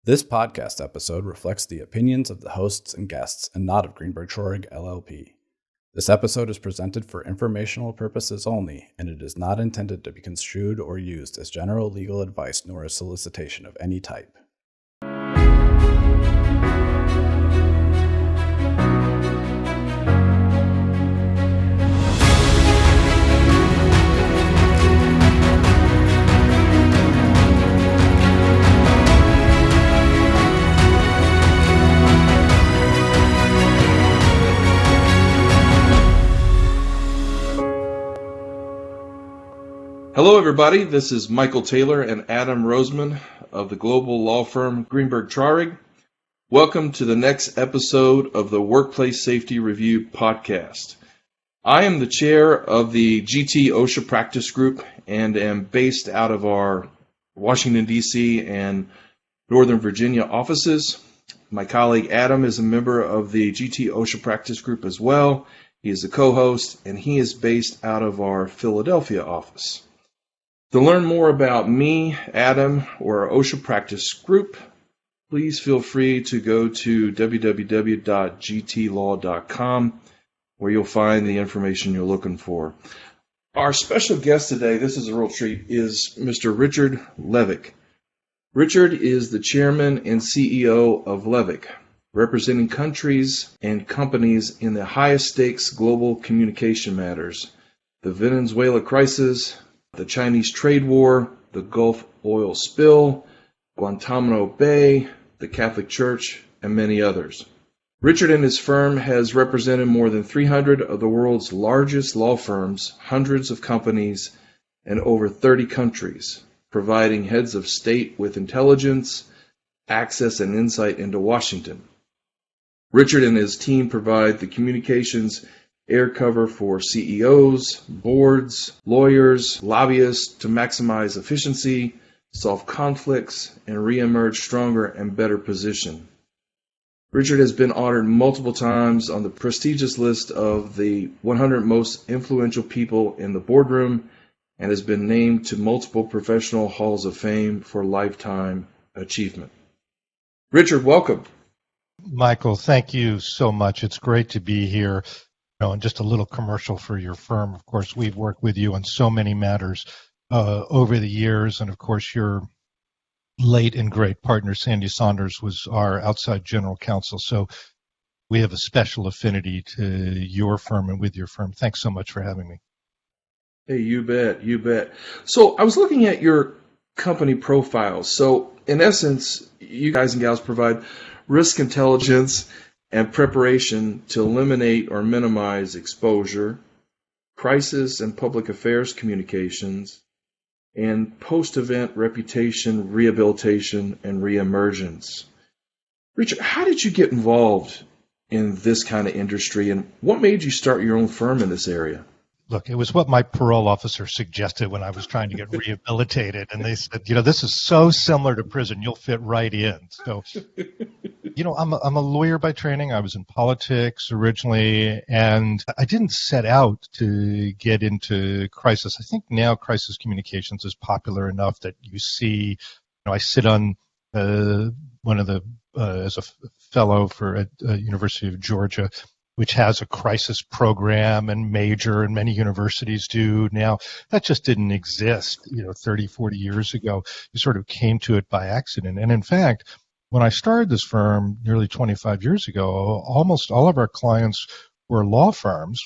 This podcast episode reflects the opinions of the hosts and guests and not of Greenberg Traurig, LLP. This episode is presented for informational purposes only, and it is not intended to be construed or used as general legal advice nor a solicitation of any type. Hello, everybody. This is Michael Taylor and Adam Roseman of the global law firm Greenberg Traurig. Welcome to the next episode of the Workplace Safety Review podcast. I am the chair of the GT OSHA practice group and am based out of our Washington, D.C. and Northern Virginia offices. My colleague Adam is a member of the GT OSHA practice group as well. He is a co-host, and he is based out of our Philadelphia office. To learn more about me, Adam, or our OSHA practice group, please feel free to go to www.gtlaw.com, where you'll find the information you're looking for. Our special guest today, this is a real treat, is Mr. Richard Levick. Richard is the chairman and CEO of Levick, representing countries and companies in the highest stakes global communication matters: the Venezuela crisis, the Chinese trade war, the Gulf oil spill, Guantanamo Bay, the Catholic Church, and many others. Richard and his firm has represented more than 300 of the world's largest law firms, hundreds of companies, and over 30 countries, providing heads of state with intelligence, access, and insight into Washington. Richard and his team provide the communications air cover for CEOs, boards, lawyers, lobbyists to maximize efficiency, solve conflicts, and reemerge stronger and better positioned. Richard has been honored multiple times on the prestigious list of the 100 most influential people in the boardroom and has been named to multiple professional halls of fame for lifetime achievement. Richard, welcome. Michael, thank you so much. It's great to be here. And just a little commercial for your firm. Of course, we've worked with you on so many matters over the years. And of course, your late and great partner, Sandy Saunders, was our outside general counsel. So we have a special affinity to your firm and with your firm. Thanks so much for having me. Hey, you bet. You bet. So I was looking at your company profiles. So in essence, you guys and gals provide risk intelligence and preparation to eliminate or minimize exposure, crisis and public affairs communications, and post-event reputation, rehabilitation, and reemergence. Richard, how did you get involved in this kind of industry, and what made you start your own firm in this area? Look, it was what my parole officer suggested when I was trying to get rehabilitated. And they said, this is so similar to prison, you'll fit right in. So, I'm a lawyer by training. I was in politics originally, and I didn't set out to get into crisis. I think now crisis communications is popular enough that you see, I sit on one of the, as a fellow for at University of Georgia, which has a crisis program and major, and many universities do now. That just didn't exist, 30, 40 years ago. You sort of came to it by accident. And in fact, when I started this firm nearly 25 years ago, almost all of our clients were law firms.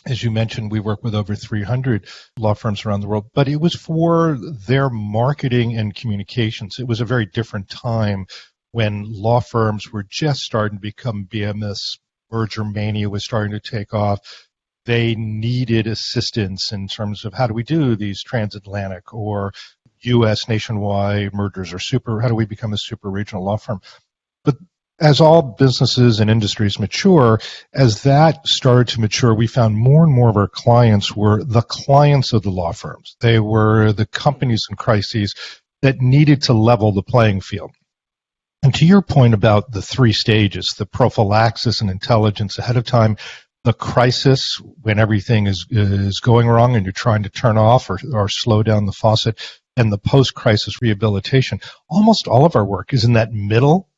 As you mentioned, we work with over 300 law firms around the world, but it was for their marketing and communications. It was a very different time when law firms were just starting to become BMS. Merger mania was starting to take off. They needed assistance in terms of how do we do these transatlantic or U.S. nationwide mergers, or how do we become a super regional law firm? But as all businesses and industries mature, as that started to mature, we found more and more of our clients were the clients of the law firms. They were the companies in crises that needed to level the playing field. And to your point about the three stages, the prophylaxis and intelligence ahead of time, the crisis when everything is going wrong and you're trying to turn off or slow down the faucet, and the post-crisis rehabilitation. Almost all of our work is in that middle,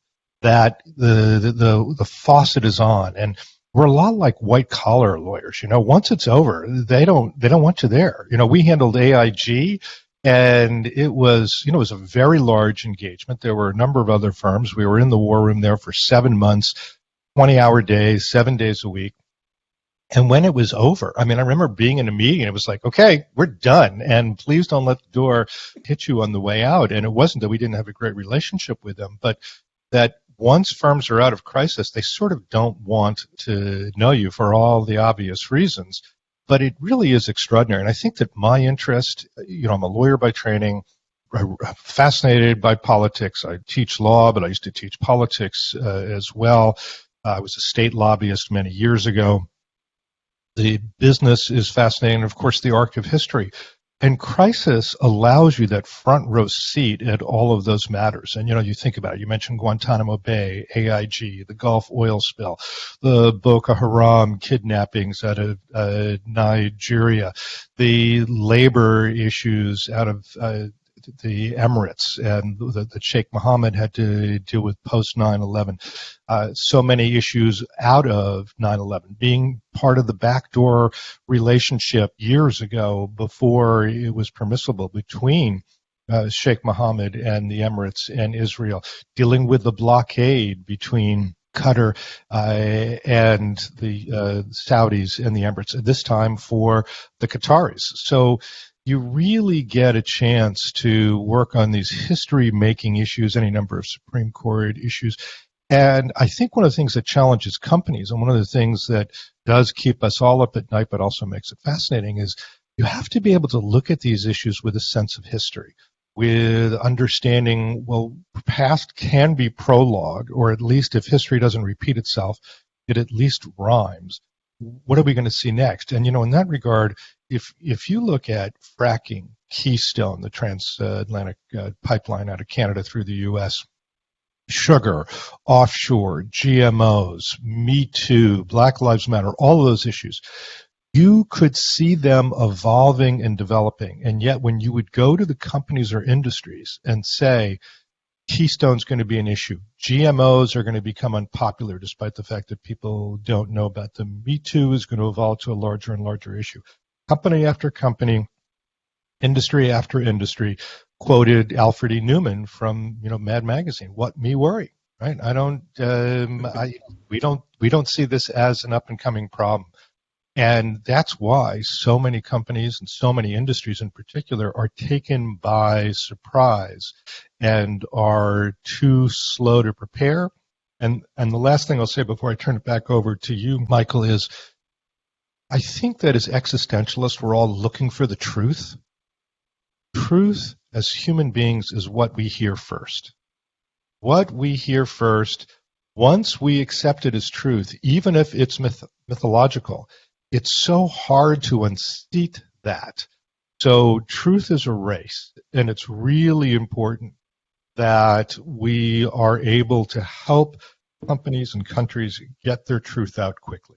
that the faucet is on, and we're a lot like white collar lawyers. Once it's over, they don't want you there. We handled AIG, and it was a very large engagement. There were a number of other firms. We were in the war room there for 7 months, 20-hour days, 7 days a week. And when it was over, I remember being in a meeting, and it was like, okay, we're done, and please don't let the door hit you on the way out. And it wasn't that we didn't have a great relationship with them, but that once firms are out of crisis, they sort of don't want to know you for all the obvious reasons. But it really is extraordinary. And I think that my interest, I'm a lawyer by training, I'm fascinated by politics. I teach law, but I used to teach politics as well. I was a state lobbyist many years ago. The business is fascinating, and of course, the arc of history. And crisis allows you that front row seat at all of those matters. And, you think about it. You mentioned Guantanamo Bay, AIG, the Gulf oil spill, the Boko Haram kidnappings out of Nigeria, the labor issues out of the Emirates, and that Sheikh Mohammed had to deal with post 9/11. So many issues out of 9/11, being part of the backdoor relationship years ago before it was permissible between Sheikh Mohammed and the Emirates and Israel, dealing with the blockade between Qatar and the Saudis and the Emirates, at this time for the Qataris. So you really get a chance to work on these history-making issues, any number of Supreme Court issues. And I think one of the things that challenges companies, and one of the things that does keep us all up at night but also makes it fascinating, is you have to be able to look at these issues with a sense of history, with understanding, well, past can be prologue, or at least if history doesn't repeat itself, it at least rhymes. What are we going to see next? And, in that regard, if you look at fracking, Keystone, the transatlantic pipeline out of Canada through the U.S., sugar, offshore, GMOs, Me Too, Black Lives Matter, all of those issues, you could see them evolving and developing. And yet when you would go to the companies or industries and say, Keystone's going to be an issue, GMOs are going to become unpopular despite the fact that people don't know about them, Me Too is going to evolve to a larger and larger issue. Company after company, industry after industry, quoted Alfred E. Newman from Mad Magazine. What me worry, right? We don't see this as an up and coming problem, and that's why so many companies and so many industries in particular are taken by surprise and are too slow to prepare. And the last thing I'll say before I turn it back over to you, Michael, is I think that as existentialists, we're all looking for the truth. Truth as human beings is what we hear first. What we hear first, once we accept it as truth, even if it's mythological, it's so hard to unseat that. So truth is a race, and it's really important that we are able to help companies and countries get their truth out quickly.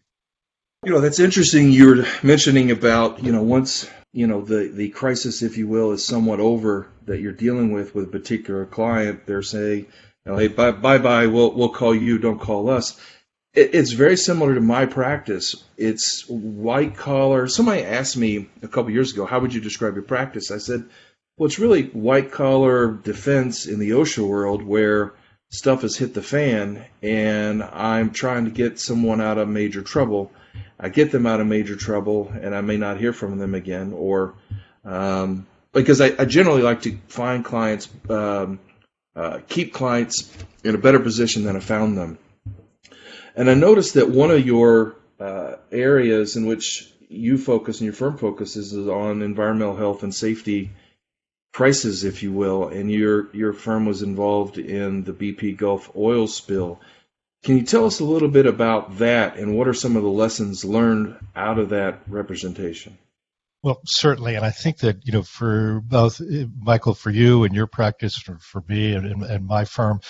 That's interesting. You were mentioning about, once, the crisis, if you will, is somewhat over that you're dealing with a particular client, they're saying, hey, bye, we'll call you, don't call us. It's very similar to my practice. It's white collar. Somebody asked me a couple years ago, how would you describe your practice? I said, well, it's really white collar defense in the OSHA world where stuff has hit the fan and I'm trying to get someone out of major trouble. I get them out of major trouble, and I may not hear from them again, or because I generally like to find clients, keep clients in a better position than I found them. And I noticed that one of your areas in which you focus and your firm focuses is on environmental health and safety crisis, if you will, and your firm was involved in the BP Gulf oil spill. Can you tell us a little bit about that, and what are some of the lessons learned out of that representation? Well, certainly, and I think that, for both, Michael, for you and your practice, for me and my firm,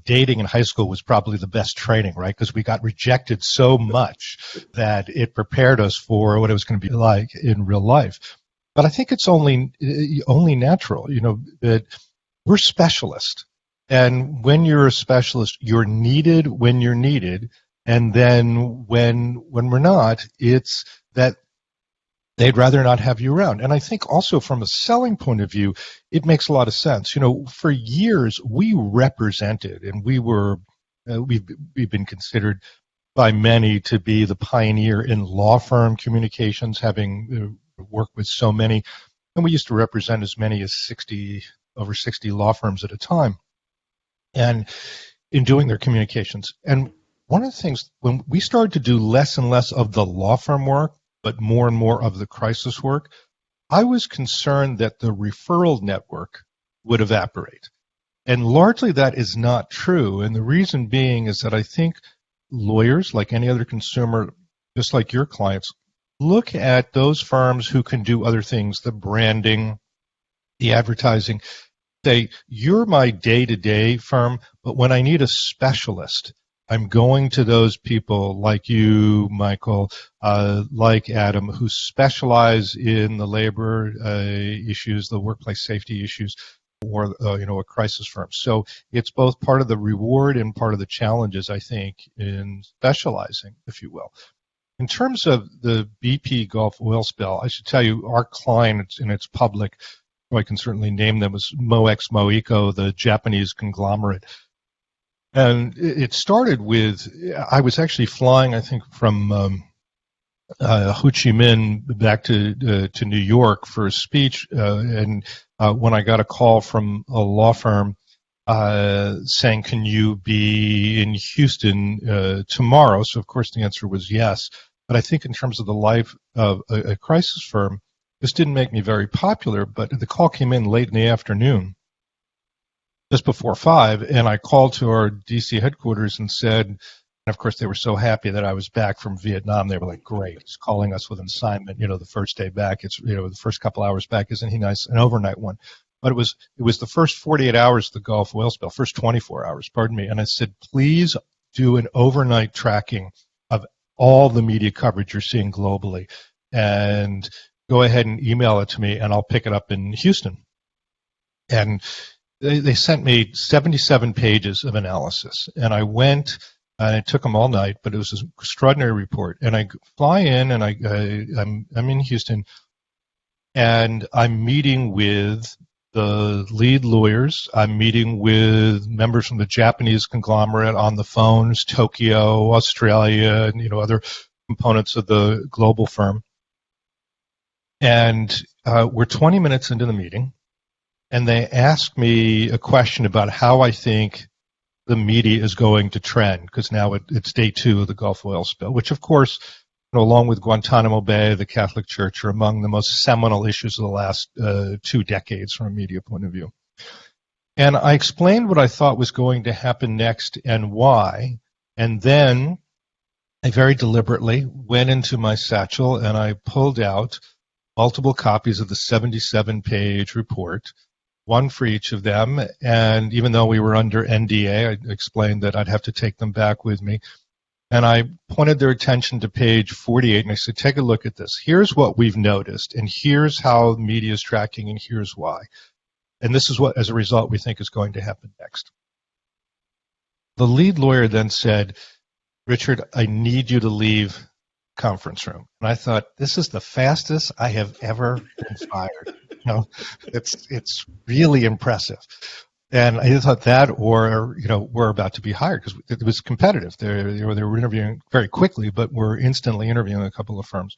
dating in high school was probably the best training, right? Because we got rejected so much that it prepared us for what it was going to be like in real life. But I think it's only natural, that we're specialists. And when you're a specialist, you're needed when you're needed. And then when we're not, it's that they'd rather not have you around. And I think also from a selling point of view, it makes a lot of sense. For years we represented, and we've been considered by many to be the pioneer in law firm communications, having worked with so many. And we used to represent as many as over 60 law firms at a time, and in doing their communications. And one of the things, when we started to do less and less of the law firm work, but more and more of the crisis work, I was concerned that the referral network would evaporate. And largely that is not true. And the reason being is that I think lawyers, like any other consumer, just like your clients, look at those firms who can do other things, the branding, the advertising. Say, you're my day-to-day firm, but when I need a specialist, I'm going to those people like you, Michael, like Adam, who specialize in the labor issues, the workplace safety issues, or a crisis firm. So it's both part of the reward and part of the challenges, I think, in specializing, if you will. In terms of the BP Gulf oil spill, I should tell you our client, and it's public, so I can certainly name them, was Moex Moeco, the Japanese conglomerate. And it started with, I was actually flying, I think, from Ho Chi Minh back to New York for a speech, and when I got a call from a law firm saying, can you be in Houston tomorrow? So, of course, the answer was yes. But I think in terms of the life of a crisis firm, this didn't make me very popular, but the call came in late in the afternoon, just before 5, and I called to our DC headquarters and said, and of course they were so happy that I was back from Vietnam. They were like, great, he's calling us with an assignment, the first day back. It's, the first couple hours back. Isn't he nice? An overnight one. But it was the first 48 hours of the Gulf oil spill, first 24 hours, pardon me. And I said, please do an overnight tracking of all the media coverage you're seeing globally, and go ahead and email it to me, and I'll pick it up in Houston. And they sent me 77 pages of analysis, and I went, and it took them all night, but it was an extraordinary report. And I fly in, and I'm in Houston, and I'm meeting with the lead lawyers. I'm meeting with members from the Japanese conglomerate on the phones, Tokyo, Australia, and other components of the global firm. And we're 20 minutes into the meeting, and they asked me a question about how I think the media is going to trend, because now it's day 2 of the Gulf oil spill, which, of course, along with Guantanamo Bay, the Catholic Church, are among the most seminal issues of the last 2 decades from a media point of view. And I explained what I thought was going to happen next and why, and then I very deliberately went into my satchel and I pulled out multiple copies of the 77-page report, one for each of them. And even though we were under NDA, I explained that I'd have to take them back with me. And I pointed their attention to page 48, and I said, take a look at this. Here's what we've noticed, and here's how the media is tracking, and here's why. And this is what, as a result, we think is going to happen next. The lead lawyer then said, Richard, I need you to leave conference room. And I thought, this is the fastest I have ever been fired. It's really impressive. And I thought that, or we're about to be hired, because it was competitive. They were interviewing very quickly, but we're instantly interviewing a couple of firms.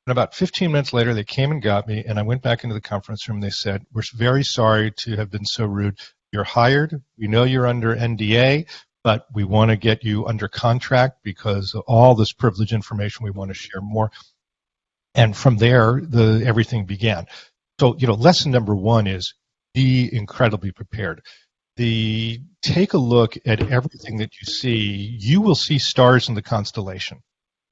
And about 15 minutes later, they came and got me, and I went back into the conference room. They said, we're very sorry to have been so rude. You're hired. We know you're under NDA, but we want to get you under contract because of all this privileged information. We want to share more. And from there, everything began. So, lesson number 1 is be incredibly prepared. Take a look at everything that you see. You will see stars in the constellation.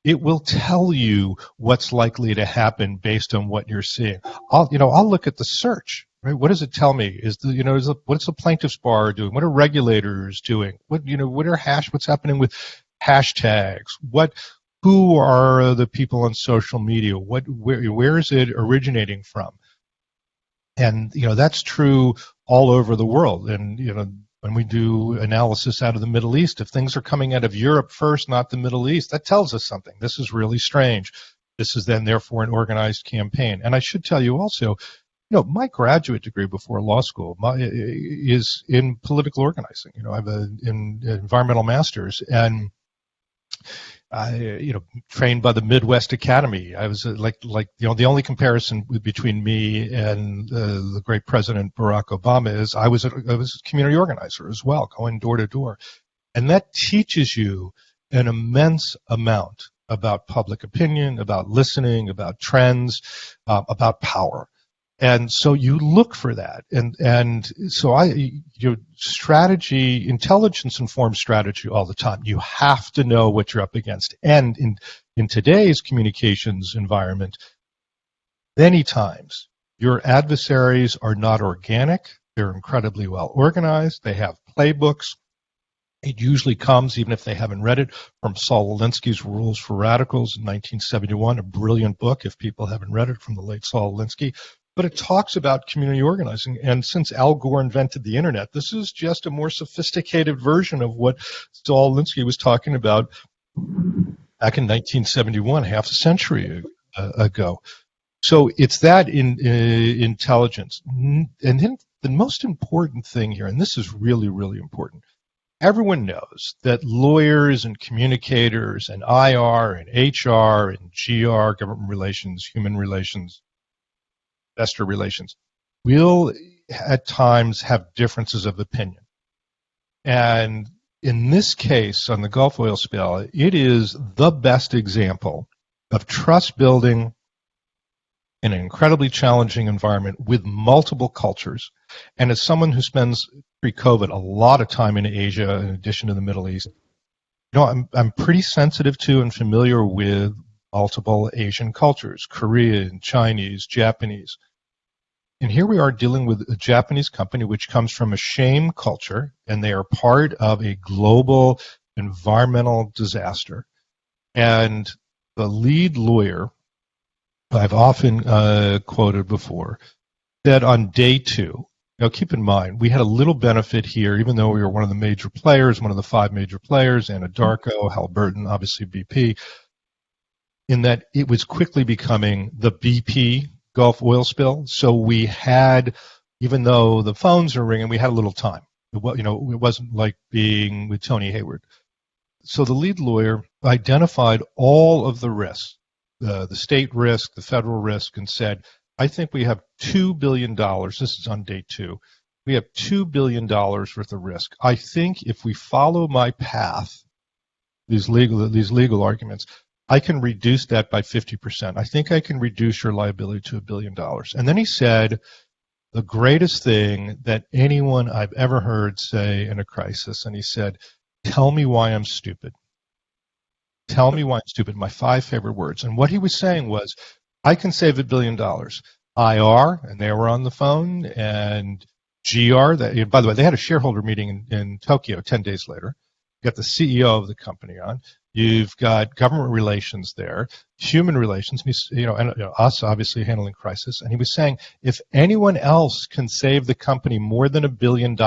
It will tell you what's likely to happen based on what you're seeing. I'll look at the search. Right? What does it tell me? What's the plaintiff's bar doing? What are regulators doing? What's happening with hashtags? who are the people on social media? Where is it originating from? And, that's true all over the world. And, when we do analysis out of the Middle East, if things are coming out of Europe first, not the Middle East, that tells us something. This is really strange. This is then, therefore, an organized campaign. And I should tell you also, my graduate degree before law school is in political organizing. I have an environmental master's, and I, trained by the Midwest Academy. I was the only comparison between me and the great President Barack Obama is I was a community organizer as well, going door to door, and that teaches you an immense amount about public opinion, about listening, about trends, about power. And so you look for that. And so strategy, intelligence informs strategy all the time. You have to know what you're up against. And in today's communications environment, many times your adversaries are not organic. They're incredibly well organized. They have playbooks. It usually comes, even if they haven't read it, from Saul Alinsky's Rules for Radicals in 1971, a brilliant book, if people haven't read it, from the late Saul Alinsky. But it talks about community organizing. And since Al Gore invented the internet, this is just a more sophisticated version of what Saul Alinsky was talking about back in 1971, half a century ago. So it's that intelligence. And then the most important thing here, and this is really, really important, everyone knows that lawyers and communicators and IR and HR and GR, government relations, human relations, investor relations, will at times have differences of opinion. And in this case, on the Gulf oil spill, it is the best example of trust building in an incredibly challenging environment with multiple cultures. And as someone who spends pre-COVID a lot of time in Asia, in addition to the Middle East, I'm pretty sensitive to and familiar with multiple Asian cultures, Korean, Chinese, Japanese. And here we are dealing with a Japanese company which comes from a shame culture, and they are part of a global environmental disaster. And the lead lawyer, I've often quoted before, said on day 2, keep in mind, we had a little benefit here, even though we were one of the major players, one of the 5 major players, Anadarko, Halliburton, obviously BP, in that it was quickly becoming the BP Gulf oil spill. So we had, even though the phones are ringing, we had a little time. It wasn't like being with Tony Hayward. So the lead lawyer identified all of the risks, the state risk, the federal risk, and said, I think we have $2 billion. This is on day 2. We have $2 billion worth of risk. I think if we follow my path, these legal arguments, I can reduce that by 50%. I think I can reduce your liability to $1 billion. And then he said, the greatest thing that anyone I've ever heard say in a crisis, and he said, tell me why I'm stupid. Tell me why I'm stupid, my 5 favorite words. And what he was saying was, I can save $1 billion. IR, and they were on the phone, and GR, by the way, they had a shareholder meeting in Tokyo 10 days later. You got the CEO of the company on. You've got government relations there, human relations, and us obviously handling crisis. And he was saying, if anyone else can save the company more than $1 billion,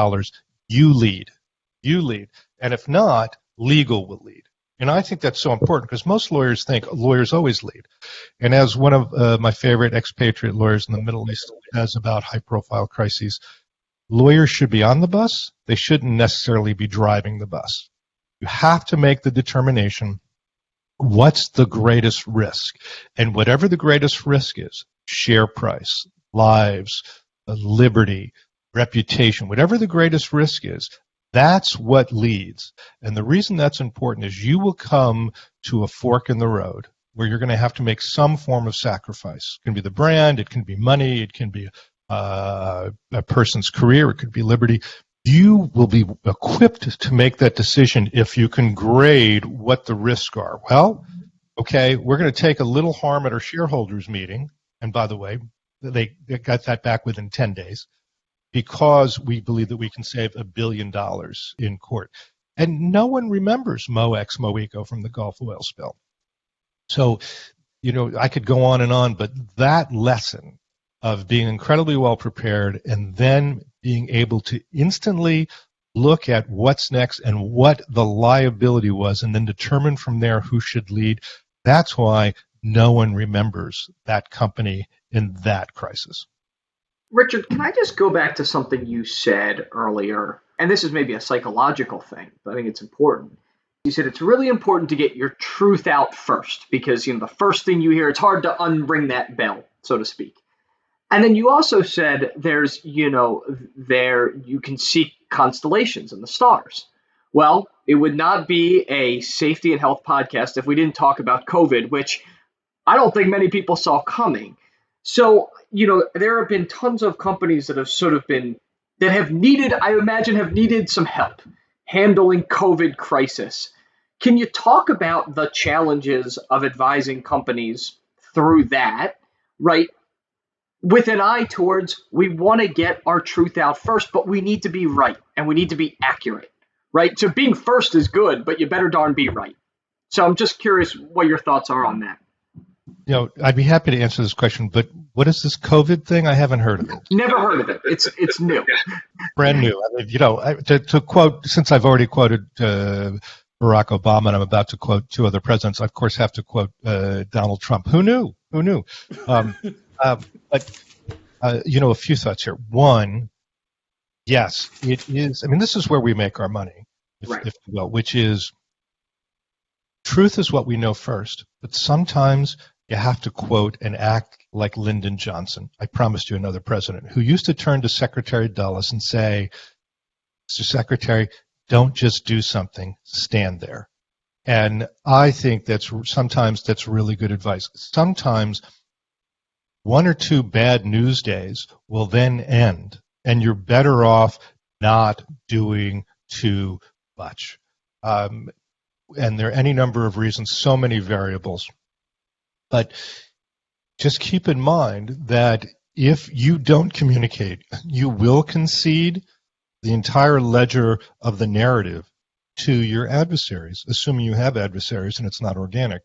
you lead. You lead. And if not, legal will lead. And I think that's so important because most lawyers think lawyers always lead. And as one of my favorite expatriate lawyers in the Middle East says about high-profile crises, lawyers should be on the bus. They shouldn't necessarily be driving the bus. You have to make the determination, what's the greatest risk? And whatever the greatest risk is, share price, lives, liberty, reputation, whatever the greatest risk is, that's what leads. And the reason that's important is you will come to a fork in the road where you're going to have to make some form of sacrifice. It can be the brand, it can be money, it can be a person's career, it could be liberty. You will be equipped to make that decision if you can grade what the risks are. Well, okay, we're going to take a little harm at our shareholders meeting. And by the way, they got that back within 10 days because we believe that we can save $1 billion in court. And no one remembers MOEX, MOECO from the Gulf oil spill. So, I could go on, but that lesson of being incredibly well prepared and then being able to instantly look at what's next and what the liability was and then determine from there who should lead, that's why no one remembers that company in that crisis. Richard, can I just go back to something you said earlier? And this is maybe a psychological thing, but I think it's important. You said it's really important to get your truth out first because, the first thing you hear, it's hard to unring that bell, so to speak. And then you also said there's, there you can see constellations and the stars. Well, it would not be a safety and health podcast if we didn't talk about COVID, which I don't think many people saw coming. So, there have been tons of companies that have that have needed some help handling COVID crisis. Can you talk about the challenges of advising companies through that, right? With an eye towards we want to get our truth out first, but we need to be right and we need to be accurate, right? So being first is good, but you better darn be right. So I'm just curious what your thoughts are on that. I'd be happy to answer this question, but what is this COVID thing? I haven't heard of it. Never heard of it. It's new. Brand new. To quote, since I've already quoted Barack Obama and I'm about to quote two other presidents, I, of course, have to quote Donald Trump. Who knew? But a few thoughts here. One, yes, it is. I mean, this is where we make our money, if you will, which is truth is what we know first, but sometimes you have to quote and act like Lyndon Johnson. I promised you another president who used to turn to Secretary Dulles and say, Mr. Secretary, don't just do something, stand there. And I think sometimes that's really good advice. Sometimes one or two bad news days will then end, and you're better off not doing too much. And there are any number of reasons, so many variables. But just keep in mind that if you don't communicate, you will concede the entire ledger of the narrative to your adversaries, assuming you have adversaries and it's not organic.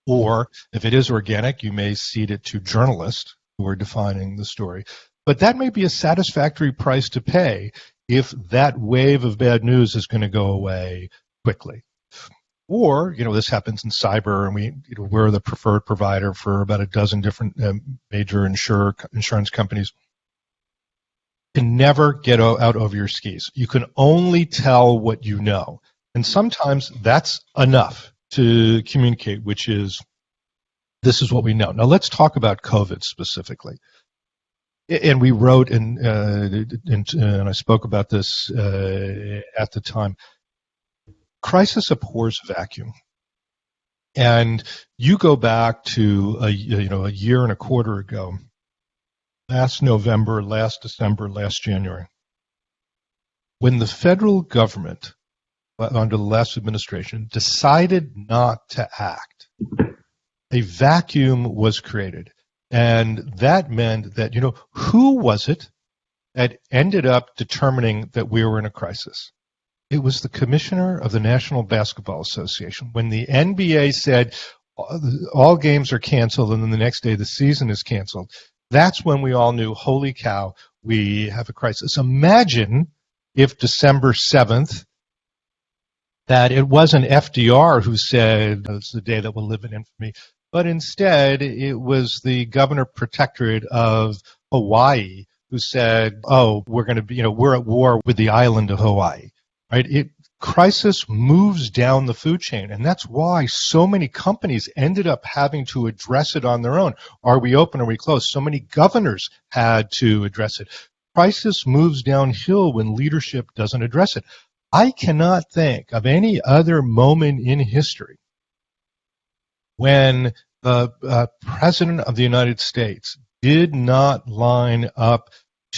Or if it is organic, you may cede it to journalists who are defining the story. But that may be a satisfactory price to pay if that wave of bad news is going to go away quickly. Or, this happens in cyber, and we're the preferred provider for about a dozen different major insurance companies. You can never get out over your skis. You can only tell what you know. And sometimes that's enough to communicate, which is, this is what we know. Now let's talk about COVID specifically. And we wrote, and I spoke about this at the time. Crisis abhors vacuum. And you go back to a year and a quarter ago, last November, last December, last January, when the federal government, under the last administration, decided not to act, a vacuum was created. And that meant that, who was it that ended up determining that we were in a crisis? It was the commissioner of the National Basketball Association. When the NBA said all games are canceled and then the next day the season is canceled, that's when we all knew, holy cow, we have a crisis. Imagine if December 7th, that it wasn't FDR who said it's the day that will live in infamy, but instead it was the governor protectorate of Hawaii who said, oh, we're going to be, we're at war with the island of Hawaii. Right? Crisis moves down the food chain, and that's why so many companies ended up having to address it on their own. Are we open? Are we closed? So many governors had to address it. Crisis moves downhill when leadership doesn't address it. I cannot think of any other moment in history when the President of the United States did not line up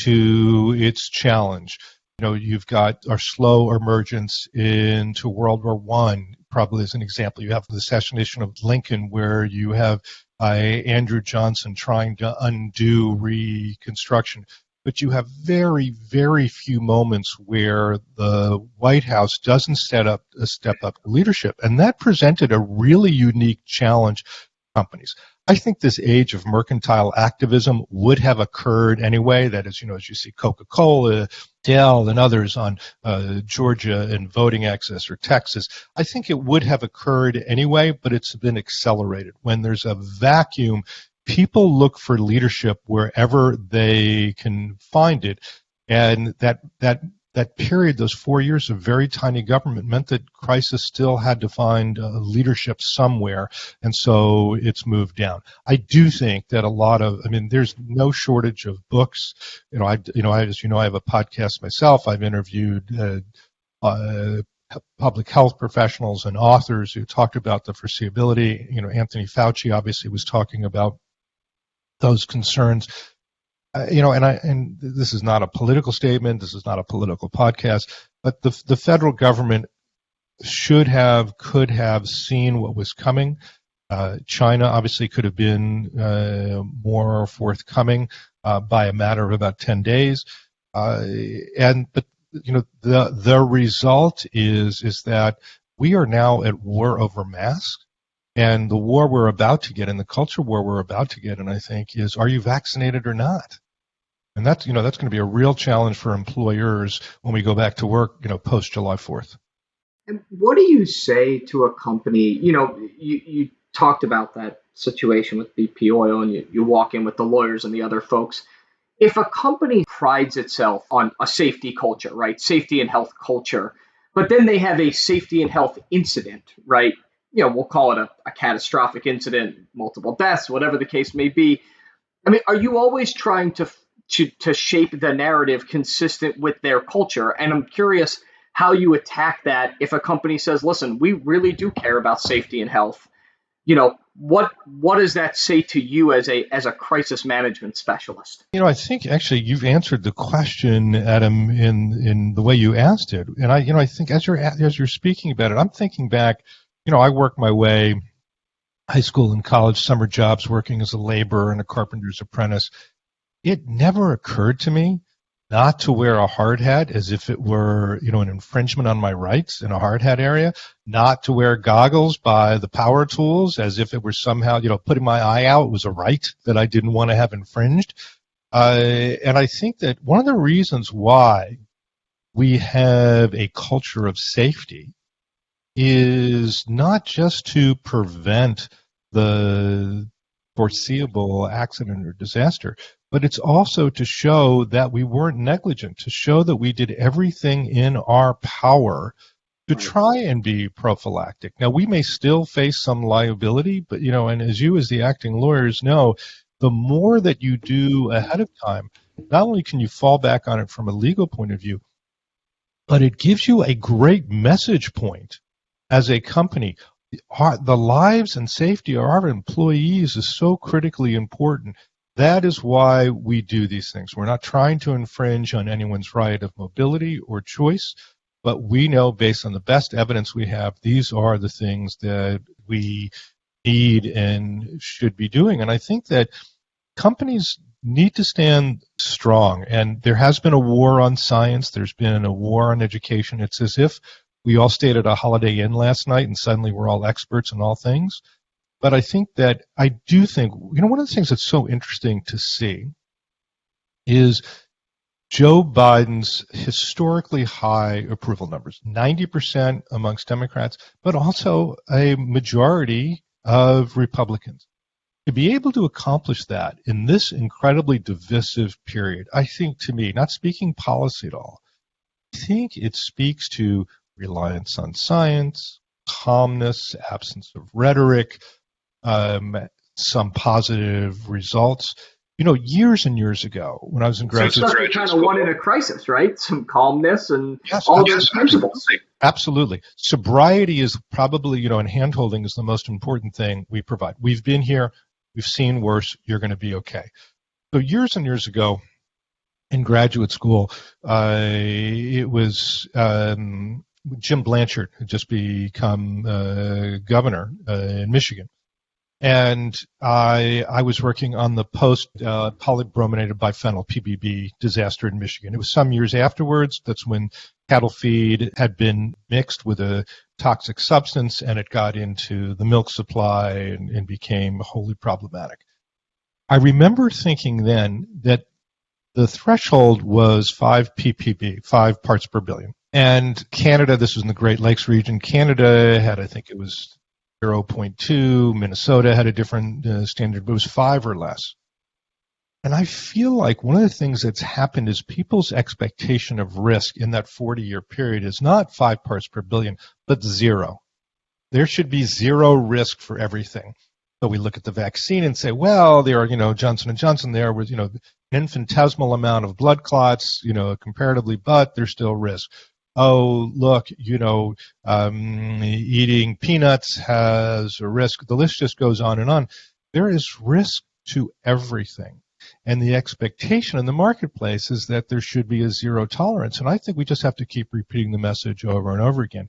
to its challenge. You've got our slow emergence into World War I, probably as an example. You have the assassination of Lincoln, where you have Andrew Johnson trying to undo Reconstruction. but you have very, very few moments where the White House doesn't step up to leadership. And that presented a really unique challenge to companies. I think this age of mercantile activism would have occurred anyway. That is, as you see Coca-Cola, Dell, and others on Georgia and voting access or Texas, I think it would have occurred anyway, but it's been accelerated. When there's a vacuum, people look for leadership wherever they can find it. And that period, those 4 years of very tiny government, meant that crisis still had to find leadership somewhere, and so it's moved down. I do think that there's no shortage of books. I have a podcast myself. I've interviewed public health professionals and authors who talked about the foreseeability. Anthony Fauci obviously was talking about those concerns. And this is not a political statement. This is not a political podcast. But the federal government could have seen what was coming. China obviously could have been more forthcoming by a matter of about 10 days. But the result is that we are now at war over masks. And the war we're about to get, and the culture war we're about to get, and I think is, are you vaccinated or not? And that's going to be a real challenge for employers when we go back to work, post July 4th. And what do you say to a company? You talked about that situation with BP Oil, and you walk in with the lawyers and the other folks. If a company prides itself on a safety culture, right? Safety and health culture, but then they have a safety and health incident, right? We'll call it a catastrophic incident, multiple deaths, whatever the case may be. I mean, are you always trying to shape the narrative consistent with their culture? And I'm curious how you attack that if a company says, listen, we really do care about safety and health. What does that say to you as a crisis management specialist? I think actually you've answered the question, Adam, in the way you asked it. And I think as you're speaking about it, I'm thinking back. I worked my way, high school and college, summer jobs, working as a laborer and a carpenter's apprentice. It never occurred to me not to wear a hard hat as if it were, an infringement on my rights in a hard hat area, not to wear goggles by the power tools as if it were somehow, putting my eye out was a right that I didn't want to have infringed. And I think that one of the reasons why we have a culture of safety is not just to prevent the foreseeable accident or disaster, but it's also to show that we weren't negligent, to show that we did everything in our power to try and be prophylactic. Now, we may still face some liability, but, and as you as the acting lawyers know, the more that you do ahead of time, not only can you fall back on it from a legal point of view, but it gives you a great message point as a company. The lives and safety of our employees is so critically important. That is why we do these things. We're not trying to infringe on anyone's right of mobility or choice, but we know based on the best evidence we have, these are the things that we need and should be doing. And I think that companies need to stand strong. And there has been a war on science. There's been a war on education. It's as if we all stayed at a Holiday Inn last night and suddenly we're all experts in all things. But I think one of the things that's so interesting to see is Joe Biden's historically high approval numbers, 90% amongst Democrats, but also a majority of Republicans. To be able to accomplish that in this incredibly divisive period, I think, to me, not speaking policy at all, I think it speaks to reliance on science, calmness, absence of rhetoric, some positive results. Years and years ago, when I was in graduate school, stuff you kind of want in a crisis, right? Some calmness and all those principles. Absolutely. Sobriety is probably, and handholding is the most important thing we provide. We've been here. We've seen worse. You're going to be okay. So years and years ago, in graduate school, it was Jim Blanchard had just become governor in Michigan. And I was working on the post polybrominated biphenyl PBB disaster in Michigan. It was some years afterwards. That's when cattle feed had been mixed with a toxic substance, and it got into the milk supply and became wholly problematic. I remember thinking then that the threshold was 5 ppb, 5 parts per billion. And Canada, this was in the Great Lakes region, Canada had, I think it was 0.2. Minnesota had a different standard, but it was 5 or less. And I feel like one of the things that's happened is people's expectation of risk in that 40-year period is not 5 parts per billion, but 0. There should be 0 risk for everything. So we look at the vaccine and say, well, there are, Johnson & Johnson there was, an infinitesimal amount of blood clots, comparatively, but there's still risk. Oh, look, eating peanuts has a risk. The list just goes on and on. There is risk to everything. And the expectation in the marketplace is that there should be a 0 tolerance. And I think we just have to keep repeating the message over and over again.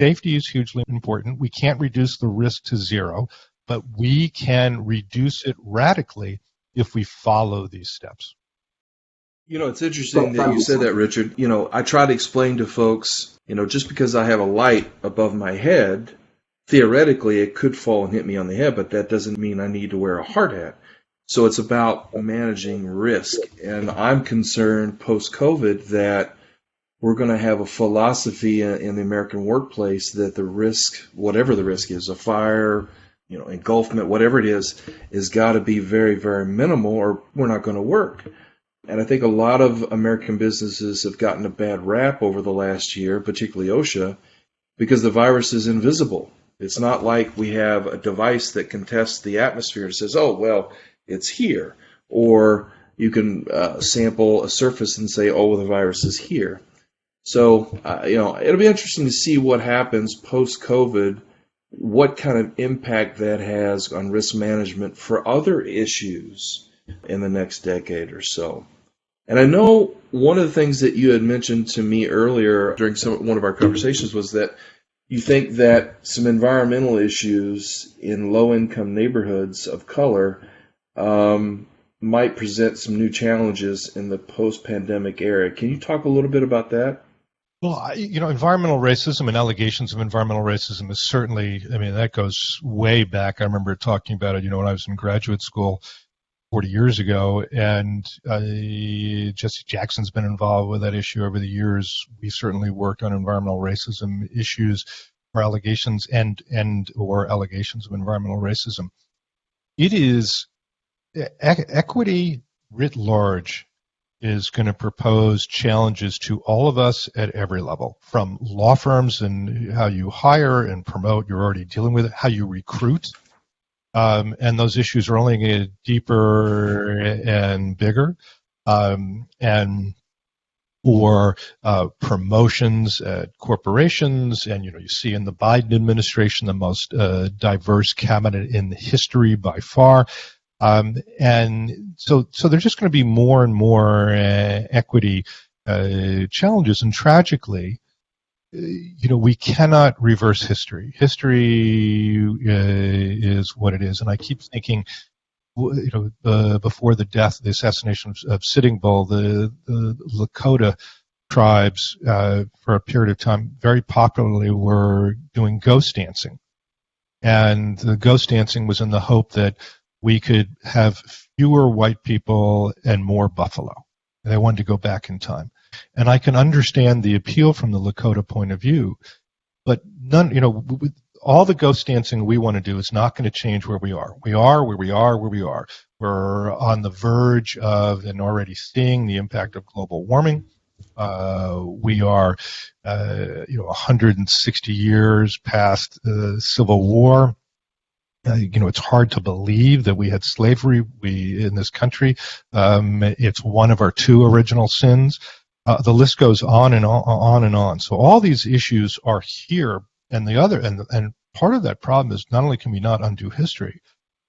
Safety is hugely important. We can't reduce the risk to 0, but we can reduce it radically if we follow these steps. It's interesting that you said that, Richard. I try to explain to folks, just because I have a light above my head, theoretically it could fall and hit me on the head, but that doesn't mean I need to wear a hard hat. So it's about managing risk. And I'm concerned post-COVID that we're going to have a philosophy in the American workplace that the risk, whatever the risk is, a fire, engulfment, whatever it is got to be very, very minimal or we're not going to work. And I think a lot of American businesses have gotten a bad rap over the last year, particularly OSHA, because the virus is invisible. It's not like we have a device that can test the atmosphere and says, oh, well, it's here. Or you can sample a surface and say, oh, well, the virus is here. So, it'll be interesting to see what happens post-COVID, what kind of impact that has on risk management for other issues in the next decade or so. And I know one of the things that you had mentioned to me earlier during one of our conversations was that you think that some environmental issues in low-income neighborhoods of color might present some new challenges in the post-pandemic era. Can you talk a little bit about that? Well, environmental racism and allegations of environmental racism is certainly, that goes way back. I remember talking about it, when I was in graduate school 40 years ago, and Jesse Jackson's been involved with that issue over the years. We certainly worked on environmental racism issues or allegations or allegations of environmental racism. It is equity writ large is going to propose challenges to all of us at every level, from law firms and how you hire and promote, you're already dealing with it, how you recruit. And those issues are only going to get deeper and bigger. Or promotions at corporations. And, you see in the Biden administration, the most diverse cabinet in history by far. And so there's just going to be more and more equity challenges. And tragically, we cannot reverse history. History is what it is. And I keep thinking, before the assassination of Sitting Bull, the Lakota tribes for a period of time very popularly were doing ghost dancing. And the ghost dancing was in the hope that we could have fewer white people and more buffalo. And they wanted to go back in time. And I can understand the appeal from the Lakota point of view, but none, all the ghost dancing we want to do is not going to change where we are. We are where we are where we are. We're on the verge of and already seeing the impact of global warming. We are, 160 years past the Civil War. It's hard to believe that we had slavery in this country. It's one of our 2 original sins. The list goes on and on and on. So all these issues are here, and and part of that problem is not only can we not undo history,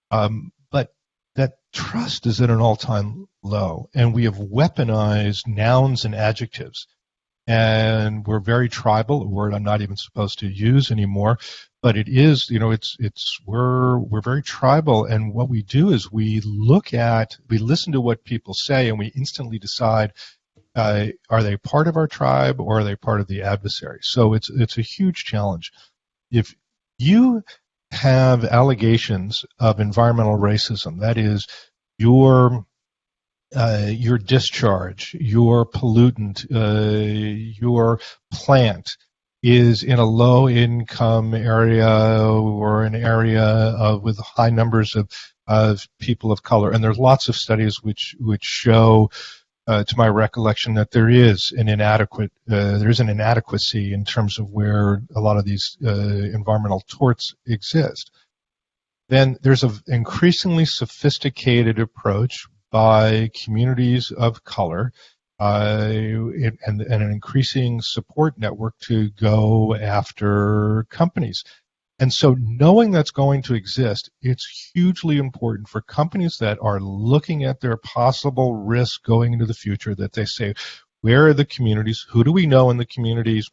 but that trust is at an all-time low, and we have weaponized nouns and adjectives. And we're very tribal, a word I'm not even supposed to use anymore. But it is, we're very tribal, and what we do is we listen to what people say, and we instantly decide, are they part of our tribe or are they part of the adversary? So it's a huge challenge. If you have allegations of environmental racism, that is, your discharge, your pollutant, your plant is in a low-income area or an area with high numbers of people of color, and there's lots of studies which show, to my recollection, that there's an inadequacy in terms of where a lot of these environmental torts exist. Then there's an increasingly sophisticated approach by communities of color and an increasing support network to go after companies. And so knowing that's going to exist, it's hugely important for companies that are looking at their possible risk going into the future, that they say, where are the communities? Who do we know in the communities?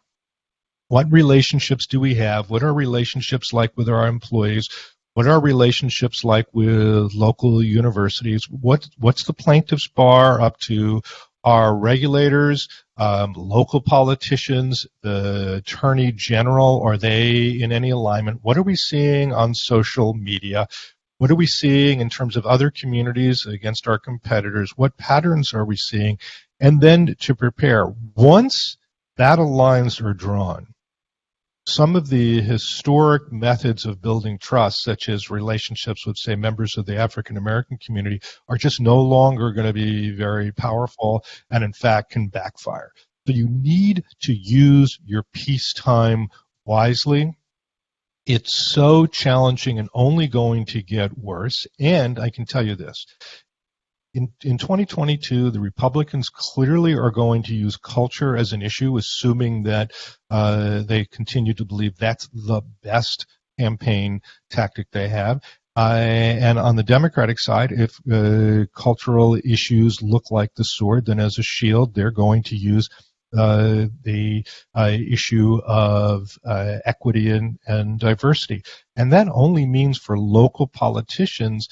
What relationships do we have? What are relationships like with our employees? What are relationships like with local universities? What's the plaintiff's bar up to? Our regulators, local politicians, the attorney general, are they in any alignment? What are we seeing on social media? What are we seeing in terms of other communities against our competitors? What patterns are we seeing? And then to prepare. Once battle lines are drawn, some of the historic methods of building trust, such as relationships with, say, members of the African American community, are just no longer going to be very powerful and, in fact, can backfire. So you need to use your peacetime wisely. It's so challenging and only going to get worse. And I can tell you this. In 2022, the Republicans clearly are going to use culture as an issue, assuming that they continue to believe that's the best campaign tactic they have. And on the Democratic side, if cultural issues look like the sword, then as a shield, they're going to use the issue of equity and diversity. And that only means for local politicians,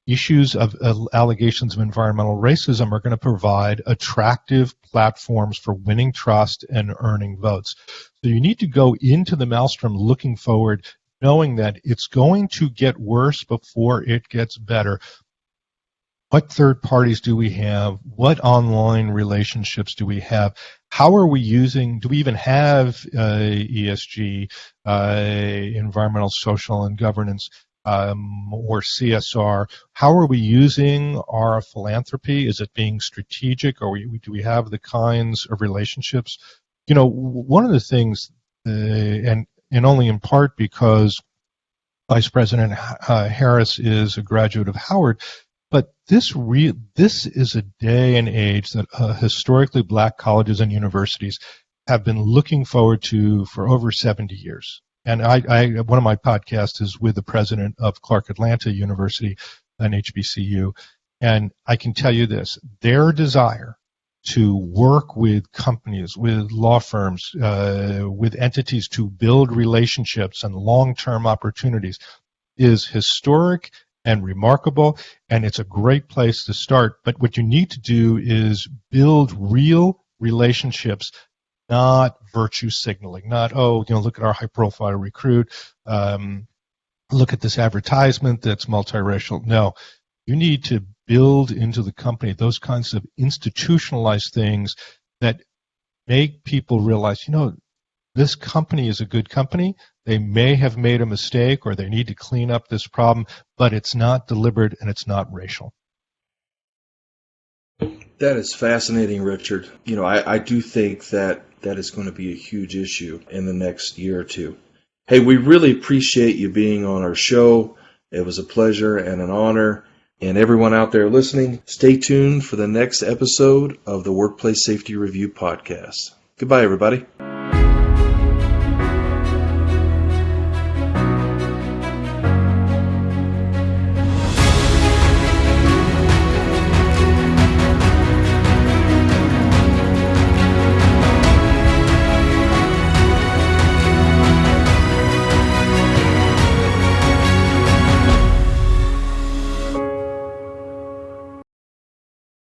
issues of allegations of environmental racism are going to provide attractive platforms for winning trust and earning votes. So you need to go into the maelstrom looking forward, knowing that it's going to get worse before it gets better. What third parties do we have? What online relationships do we have? How are we using, do we even have ESG, environmental, social, and governance, or CSR? How are we using our philanthropy? Is it being strategic, or do we have the kinds of relationships? One of the things, and only in part because Vice President Harris is a graduate of Howard, but this is a day and age that historically black colleges and universities have been looking forward to for over 70 years. And one of my podcasts is with the president of Clark Atlanta University, an HBCU, and I can tell you this: their desire to work with companies, with law firms, with entities to build relationships and long-term opportunities is historic and remarkable, and it's a great place to start. But what you need to do is build real relationships, not virtue signaling, not, look at our high-profile recruit, look at this advertisement that's multiracial. No, you need to build into the company those kinds of institutionalized things that make people realize, this company is a good company. They may have made a mistake or they need to clean up this problem, but it's not deliberate and it's not racial. That is fascinating, Richard. I do think that is going to be a huge issue in the next year or two. Hey, we really appreciate you being on our show. It was a pleasure and an honor. And everyone out there listening, stay tuned for the next episode of the Workplace Safety Review podcast. Goodbye, everybody.